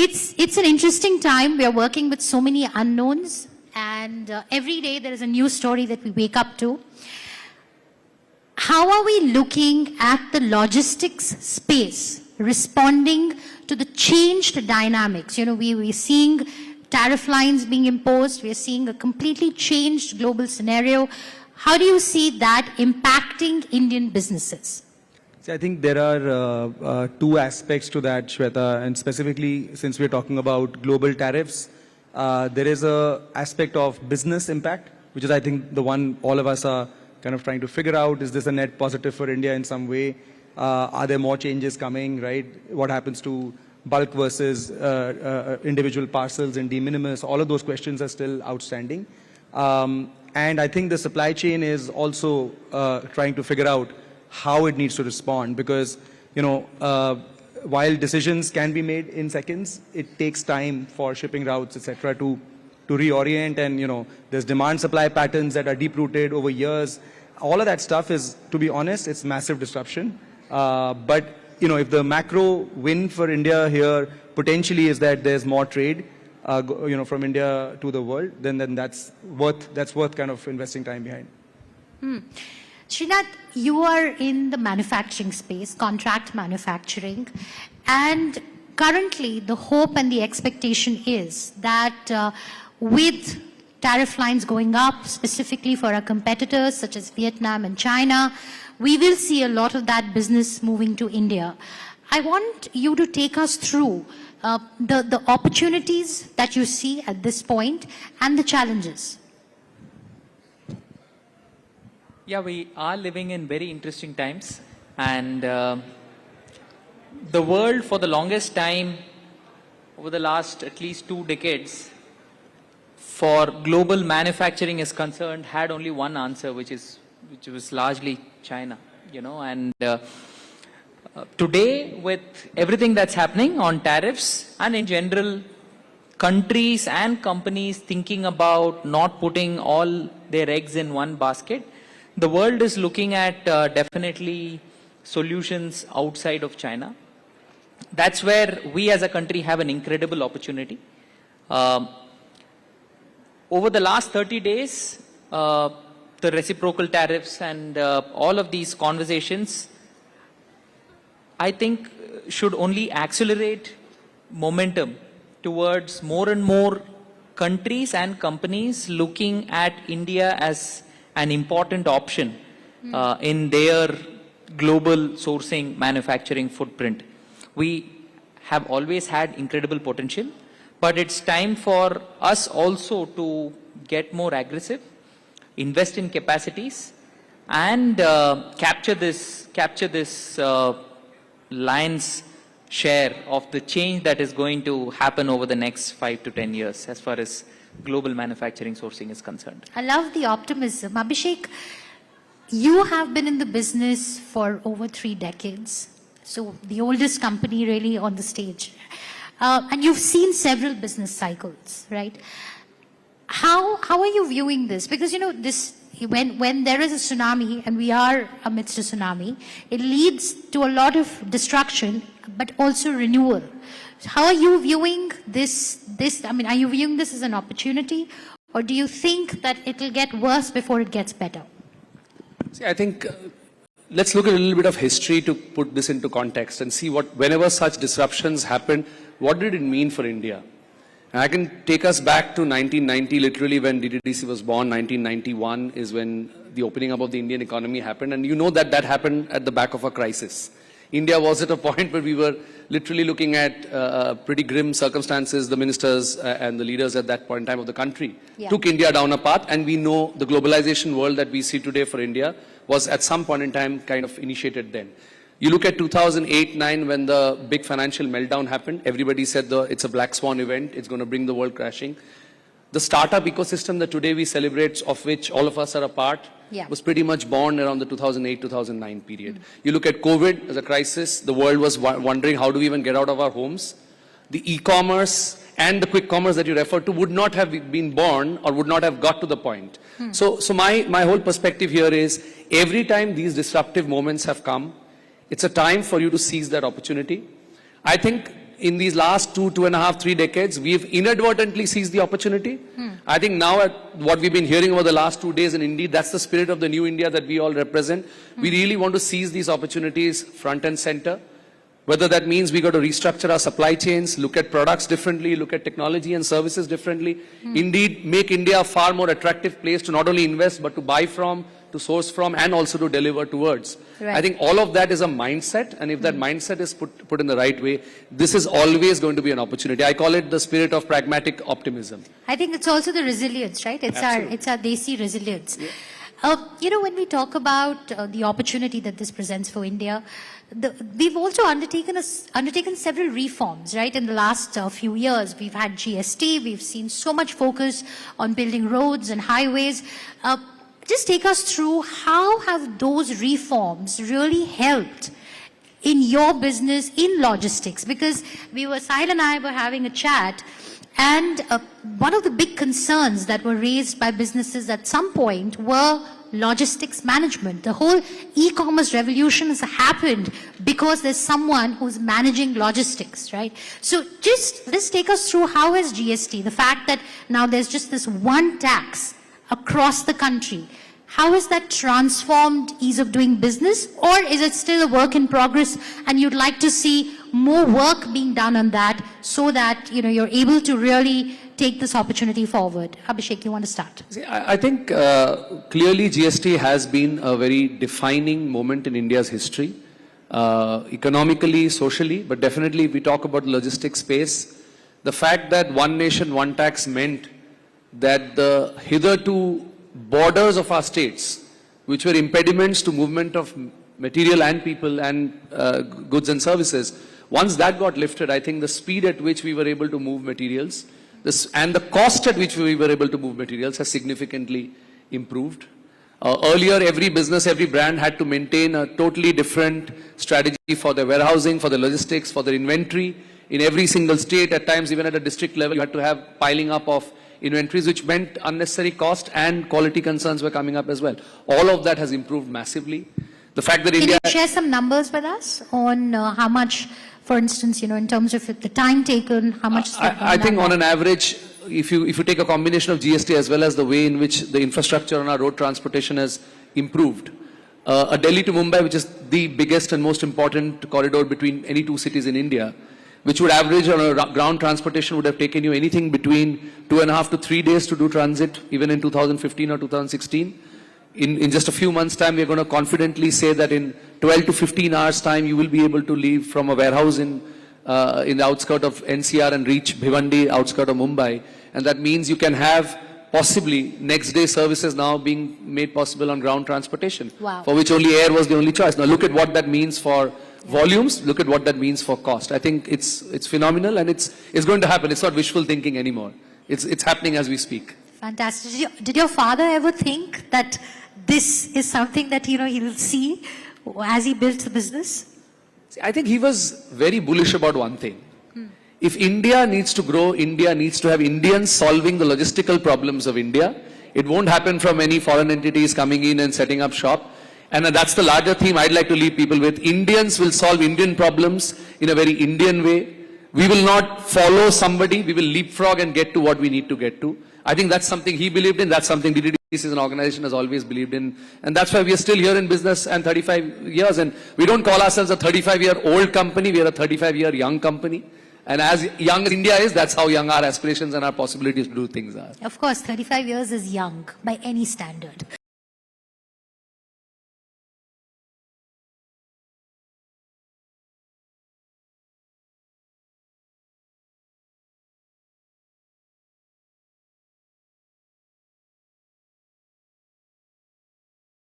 It's an interesting time. We are working with so many unknowns, and every day there is a new story that we wake up to. How are we looking at the logistics space, responding to the changed dynamics? You know, we're seeing tariff lines being imposed. We're seeing a completely changed global scenario. How do you see that impacting Indian businesses? See, I think there are two aspects to that, Shweta, and specifically since we're talking about global tariffs, there is a aspect of business impact, which is I think the one all of us are kind of trying to figure out. Is this a net positive for India in some way? Are there more changes coming, right? What happens to bulk versus individual parcels and de minimis? All of those questions are still outstanding. And I think the supply chain is also trying to figure out how it needs to respond, because, you know, while decisions can be made in seconds, it takes time for shipping routes, etc., to reorient, and, you know, there's demand supply patterns that are deep rooted over years. All of that stuff is, to be honest, it's massive disruption. But, you know, if the macro win for India here potentially is that there's more trade, you know, from India to the world, then that's worth kind of investing time behind. Shrinath, you are in the manufacturing space, contract manufacturing, and currently the hope and the expectation is that with tariff lines going up, specifically for our competitors such as Vietnam and China, we will see a lot of that business moving to India. I want you to take us through the opportunities that you see at this point and the challenges. Yeah, we are living in very interesting times, and the world for the longest time, over the last at least 2 decades, for global manufacturing is concerned, had only one answer, which was largely China, you know. And today, with everything that's happening on tariffs and in general, countries and companies thinking about not putting all their eggs in one basket, the world is looking at definitely solutions outside of China. That's where we as a country have an incredible opportunity. Over the last 30 days, the reciprocal tariffs and all of these conversations, I think, should only accelerate momentum towards more and more countries and companies looking at India as an important option in their global sourcing manufacturing footprint. We have always had incredible potential, but it's time for us also to get more aggressive, invest in capacities, and capture this lion's share of the change that is going to happen over the next 5 to 10 years as far as global manufacturing sourcing is concerned. I love the optimism. Abhishek, you have been in the business for over 3 decades, so the oldest company really on the stage. And you've seen several business cycles, right? How are you viewing this? Because, you know, when there is a tsunami, and we are amidst a tsunami, it leads to a lot of destruction, but also renewal. How are you viewing this? I mean, are you viewing this as an opportunity, or do you think that it will get worse before it gets better? See, I think let's look at a little bit of history to put this into context and see whenever such disruptions happened, what did it mean for India? And I can take us back to 1990, literally when DTDC was born. 1991 is when the opening up of the Indian economy happened, and you know that happened at the back of a crisis. India was at a point where we were literally looking at pretty grim circumstances. The ministers and the leaders at that point in time of the country took India down a path, and we know the globalization world that we see today for India was at some point in time kind of initiated then. You look at 2008-9 when the big financial meltdown happened. Everybody said it's a black swan event. It's going to bring the world crashing. The startup ecosystem that today we celebrate, of which all of us are a part, was pretty much born around the 2008-2009 period. You look at COVID as a crisis. The world was wondering, how do we even get out of our homes? The e-commerce and the quick commerce that you referred to would not have been born or would not have got to the point. So my whole perspective here is, every time these disruptive moments have come, it's a time for you to seize that opportunity. I think in these last 2.5, 3 decades, we've inadvertently seized the opportunity. I think now what we've been hearing over the last 2 days, and indeed that's the spirit of the new India that we all represent. We really want to seize these opportunities front and center. Whether that means we got to restructure our supply chains, look at products differently, look at technology and services differently. Indeed, make India a far more attractive place to not only invest, but to buy from, to source from, and also to deliver towards. Right. I think all of that is a mindset, and if that mindset is put in the right way, this is always going to be an opportunity. I call it the spirit of pragmatic optimism. I think it's also the resilience, right? It's our desi resilience. Yeah. When we talk about the opportunity that this presents for India, we've also undertaken several reforms, right? In the last few years, we've had GST, we've seen so much focus on building roads and highways. Just take us through how have those reforms really helped in your business in logistics? Because Sahil and I were having a chat, and one of the big concerns that were raised by businesses at some point were logistics management. The whole e-commerce revolution has happened because there's someone who's managing logistics, right? So let's take us through how is GST, the fact that now there's just this one tax across the country. How has that transformed ease of doing business, or is it still a work in progress and you'd like to see more work being done on that so that you're able to really take this opportunity forward? Abhishek, you want to start? See, I think clearly GST has been a very defining moment in India's history, economically, socially, but definitely if we talk about the logistics space, the fact that one nation, one tax meant that the hitherto borders of our states, which were impediments to movement of material and people and goods and services, once that got lifted, I think the speed at which we were able to move materials and the cost at which we were able to move materials has significantly improved. Earlier, every business, every brand had to maintain a totally different strategy for their warehousing, for the logistics, for their inventory. In every single state, at times even at a district level, you had to have piling up of inventories, which meant unnecessary cost and quality concerns were coming up as well. All of that has improved massively. The fact that Can you share some numbers with us on how much, for instance, in terms of the time taken, how much? I think on an average, if you take a combination of GST as well as the way in which the infrastructure on our road transportation has improved, a Delhi to Mumbai, which is the biggest and most important corridor between any two cities in India, which would average on a ground transportation would have taken you anything between 2.5 to 3 days to do transit, even in 2015 or 2016. In just a few months' time, we're going to confidently say that in 12 to 15 hours' time, you will be able to leave from a warehouse in the outskirts of NCR and reach Bhiwandi, outskirts of Mumbai. And that means you can have possibly next day services now being made possible on ground transportation, for which only air was the only choice. Now look at what that means for volumes, look at what that means for cost. I think it's phenomenal, and it's going to happen. It's not wishful thinking anymore. It's happening as we speak. Fantastic. Did your father ever think that this is something that he'll see as he built the business? See, I think he was very bullish about one thing. If India needs to grow, India needs to have Indians solving the logistical problems of India. It won't happen from any foreign entities coming in and setting up shop. And that's the larger theme I'd like to leave people with. Indians will solve Indian problems in a very Indian way. We will not follow somebody. We will leapfrog and get to what we need to get to. I think that's something he believed in. That's something DTDC as an organization has always believed in. And that's why we are still here in business and 35 years. And we don't call ourselves a 35-year-old company. We are a 35-year young company. And as young as India is, that's how young our aspirations and our possibilities to do things are. Of course, 35 years is young by any standard.